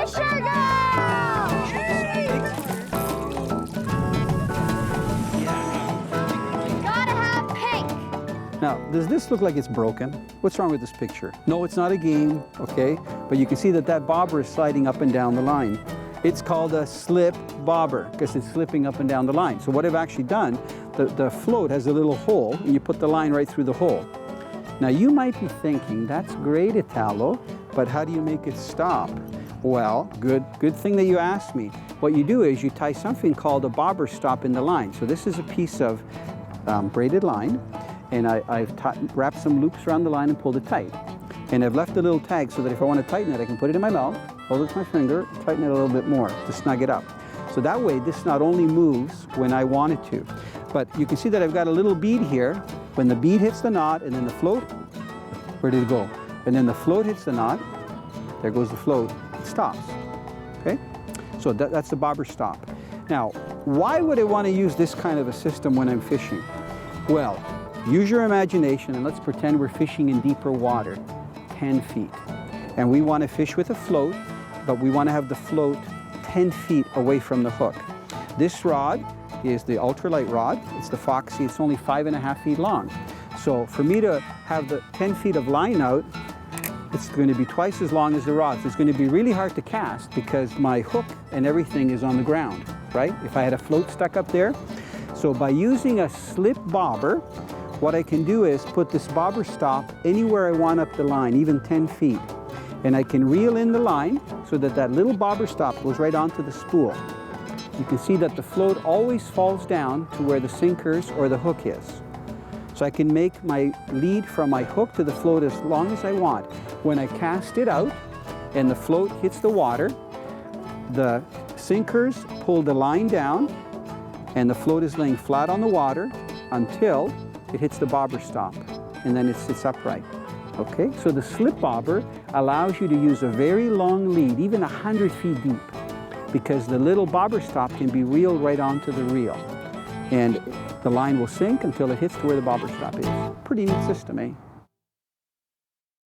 FisherGirl! Gotta have pink. Now, does this look like it's broken? What's wrong with this picture? No, it's not a game, okay? But you can see that that bobber is sliding up and down the line. It's called a slip bobber because it's slipping up and down the line. So what I've actually done, the float has a little hole and you put the line right through the hole. Now you might be thinking, that's great, Italo, but how do you make it stop? Well, good thing that you asked me. What you do is you tie something called a bobber stop in the line. So this is a piece of braided line, and I've wrapped some loops around the line and pulled it tight. And I've left a little tag so that if I want to tighten it, I can put it in my mouth, hold it with my finger, tighten it a little bit more to snug it up. So that way, this not only moves when I want it to, but you can see that I've got a little bead here. When the bead hits the knot and then the float, where did it go? And then the float hits the knot, there goes the float, it stops, okay? So that's the bobber stop. Now, why would I want to use this kind of a system when I'm fishing? Well, use your imagination and let's pretend we're fishing in deeper water, 10 feet. And we want to fish with a float, but we want to have the float 10 feet away from the hook. This rod is the ultralight rod. It's the Foxy. It's only 5.5 feet long. So for me to have the 10 feet of line out, it's going to be twice as long as the rod. So it's going to be really hard to cast because my hook and everything is on the ground, right? If I had a float stuck up there. So by using a slip bobber, what I can do is put this bobber stop anywhere I want up the line, even 10 feet. And I can reel in the line so that that little bobber stop goes right onto the spool. You can see that the float always falls down to where the sinkers or the hook is. So I can make my lead from my hook to the float as long as I want. When I cast it out and the float hits the water, the sinkers pull the line down and the float is laying flat on the water until it hits the bobber stop, and then it sits upright. Okay, so the slip bobber allows you to use a very long lead, even 100 feet deep, because the little bobber stop can be reeled right onto the reel. And the line will sink until it hits to where the bobber stop is. Pretty neat system, eh?